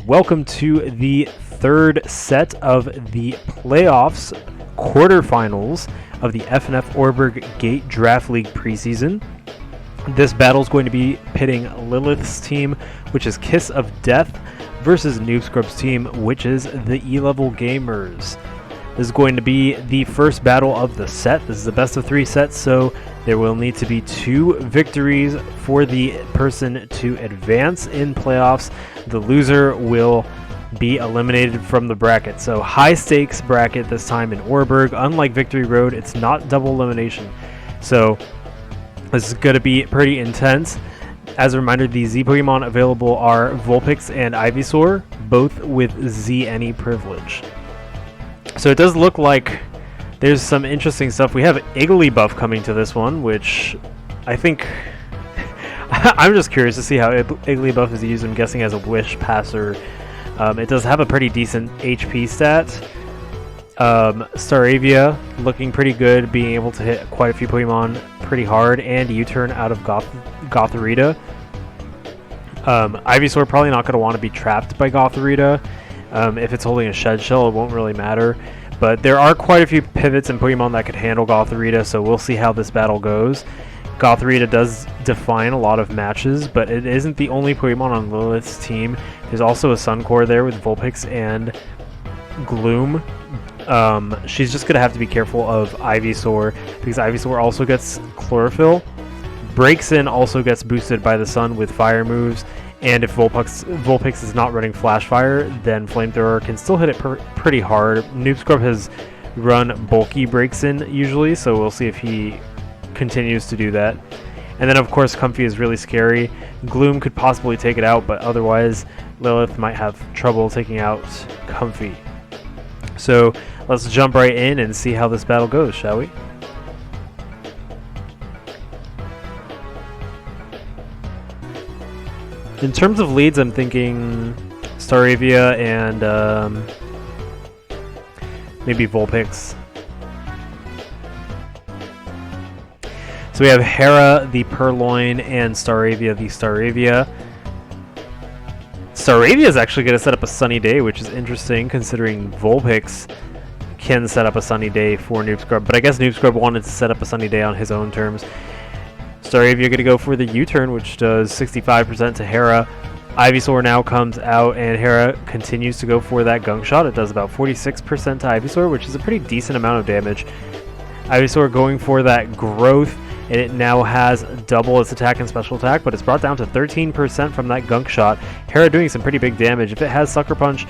Welcome to the third set of the playoffs, quarterfinals of the FnF Oreburgh Gate Draft League preseason. This battle is going to be pitting Lilith's team, which is Kiss of Death, versus Noob Scrub's team, which is the E-Level Gamers. This is going to be the first battle of the set. This is the best of 3 sets, so there will need to be 2 victories for the person to advance in playoffs. The loser will be eliminated from the bracket. So high stakes bracket this time in Oreburgh. Unlike Victory Road, it's not double elimination. So this is going to be pretty intense. As a reminder, the Z Pokemon available are Vulpix and Ivysaur, both with Z any privilege. So it does look like there's some interesting stuff. We have Igglybuff coming to this one, which I think I'm just curious to see how Igglybuff is used. I'm guessing as a Wish Passer. It does have a pretty decent HP stat. Staravia looking pretty good, being able to hit quite a few Pokemon pretty hard, and U-turn out of Gothorita. Ivysaur probably not going to want to be trapped by Gothorita. If it's holding a Shed Shell, it won't really matter. But there are quite a few pivots in Pokemon that could handle Gothorita, so we'll see how this battle goes. Gothorita does define a lot of matches, but it isn't the only Pokemon on Lilith's team. There's also a Suncore there with Vulpix and Gloom. She's just going to have to be careful of Ivysaur, because Ivysaur also gets Chlorophyll. Breaks In also gets boosted by the Sun with fire moves. And if Vulpix is not running Flash Fire, then Flamethrower can still hit it pretty hard. Noob Scrub has run bulky Breaks In usually, so we'll see if he continues to do that. And then of course Comfey is really scary. Gloom could possibly take it out, but otherwise Lilith might have trouble taking out Comfey. So let's jump right in and see how this battle goes, shall we? In terms of leads, I'm thinking Staravia and maybe Vulpix. So we have Hera, the Purloin, and Staravia, the Staravia. Staravia is actually going to set up a Sunny Day, which is interesting considering Vulpix can set up a Sunny Day for Noob Scrub. But I guess Noob Scrub wanted to set up a Sunny Day on his own terms. Staravia going to go for the U-turn, which does 65% to Hera. Ivysaur now comes out, and Hera continues to go for that Gunk Shot. It does about 46% to Ivysaur, which is a pretty decent amount of damage. Ivysaur going for that Growth, and it now has double its attack and special attack, but it's brought down to 13% from that Gunk Shot. Hera doing some pretty big damage. If it has Sucker Punch,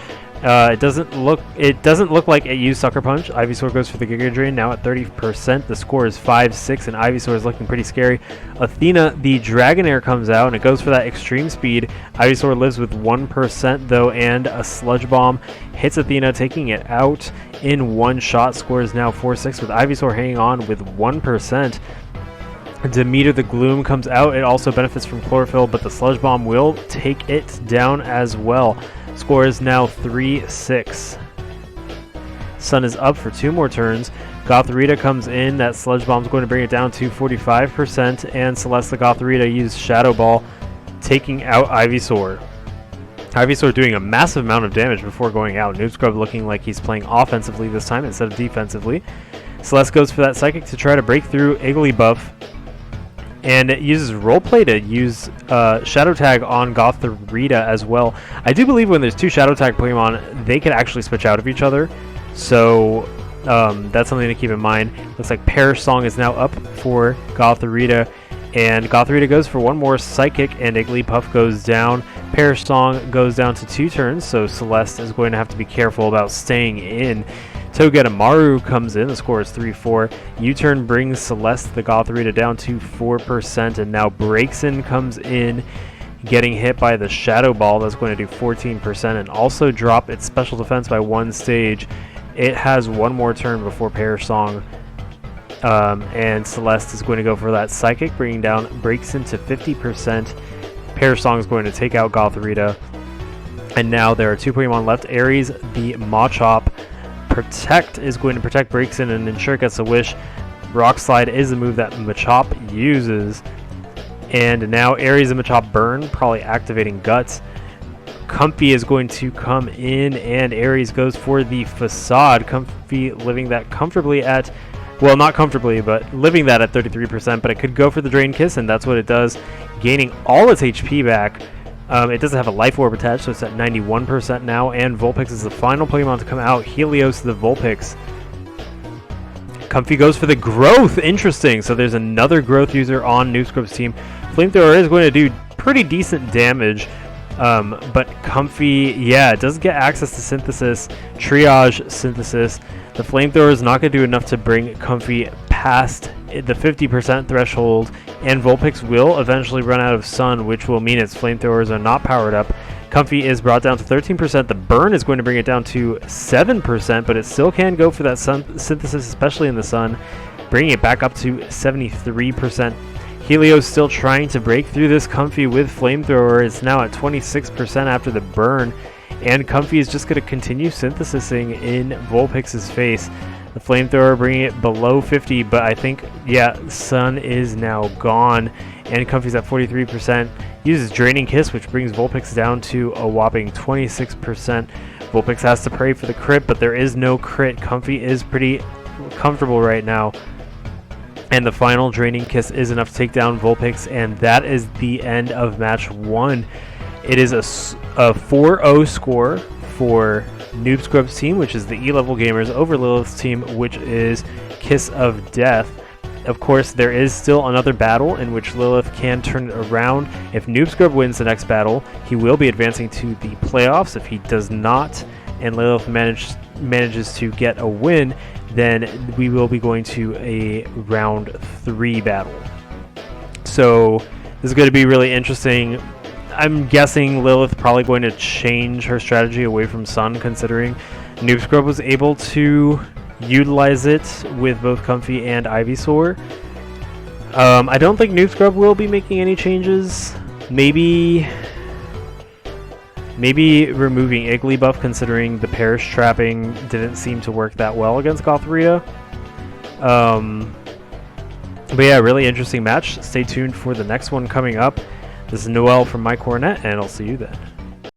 it doesn't look like it used Sucker Punch. Ivysaur goes for the Giga Drain, now at 30%. The score is 5-6, and Ivysaur is looking pretty scary. Athena, the Dragonair, comes out, and it goes for that Extreme Speed. Ivysaur lives with 1% though, and a Sludge Bomb hits Athena, taking it out in one shot. Score is now 4-6, with Ivysaur hanging on with 1%. Demeter the Gloom comes out. It also benefits from Chlorophyll, but the Sludge Bomb will take it down as well. Score is now 3-6. Sun is up for 2 more turns. Gothorita comes in. That Sludge Bomb is going to bring it down to 45%, and Celeste the Gothorita used Shadow Ball, taking out Ivysaur. Ivysaur doing a massive amount of damage before going out. Noob Scrub looking like he's playing offensively this time instead of defensively. Celeste goes for that Psychic to try to break through Igglybuff, and it uses Roleplay to use Shadow Tag on Gothorita as well. I do believe when there's 2 Shadow Tag Pokemon, they can actually switch out of each other. So that's something to keep in mind. Looks like Perish Song is now up for Gothorita, and Gothorita goes for one more Psychic, and Igglybuff goes down. Perish Song goes down to 2 turns, so Celeste is going to have to be careful about staying in. Togedemaru comes in. The score is 3-4. U-turn brings Celeste the Gothorita down to 4%, and now Breaks In comes in, getting hit by the Shadow Ball. That's going to do 14%, and also drop its special defense by 1 stage. It has 1 more turn before Perish Song, and Celeste is going to go for that Psychic, bringing down Breaks In to 50%. Perish Song is going to take out Gothorita, and now there are 2 Pokemon left. Aries the Machop. Protect is going to protect Breaks In and ensure it gets a Wish. Rock Slide is the move that Machop uses. And now Aries and Machop burn, probably activating Guts. Comfy is going to come in, and Ares goes for the Facade. Comfy living that comfortably at, well, not comfortably, but living that at 33%, but it could go for the Drain Kiss, and that's what it does, gaining all its HP back. It doesn't have a Life Orb attached, so it's at 91% now, and Vulpix is the final Pokemon to come out. Helios the Vulpix. Comfy goes for the Growth. Interesting. So there's another Growth user on Noobscrub's team. Flamethrower is going to do pretty decent damage, but Comfy, yeah, it does get access to Synthesis, Triage Synthesis. The Flamethrower is not going to do enough to bring Comfy past the 50% threshold, and Vulpix will eventually run out of Sun, which will mean its Flamethrowers are not powered up. Comfy is brought down to 13%. The Burn is going to bring it down to 7%, but it still can go for that Sun Synthesis, especially in the Sun, bringing it back up to 73%. Helios still trying to break through this Comfy with Flamethrower. It's now at 26% after the Burn, and Comfy is just going to continue synthesizing in Vulpix's face. The Flamethrower bringing it below 50, but I think, yeah, Sun is now gone, and Comfy's at 43%. Uses Draining Kiss, which brings Vulpix down to a whopping 26%. Vulpix has to pray for the crit, but there is no crit. Comfy is pretty comfortable right now. And the final Draining Kiss is enough to take down Vulpix, and that is the end of match 1. It is a 4-0 score for Noobscrub's team, which is the E-level gamers, over Lilith's team, which is Kiss of Death. Of course, there is still another battle in which Lilith can turn it around. If Noobscrub wins the next battle, he will be advancing to the playoffs. If he does not, and Lilith manages to get a win, then we will be going to a round 3 battle. So this is going to be really interesting. I'm guessing Lilith probably going to change her strategy away from Sun, considering Noobscrub was able to utilize it with both Comfy and Ivysaur. I don't think Noobscrub will be making any changes. Maybe removing Igglybuff, considering the Perish trapping didn't seem to work that well against Gothorita. But yeah, really interesting match. Stay tuned for the next one coming up. This is Noel from My Cornet, and I'll see you then.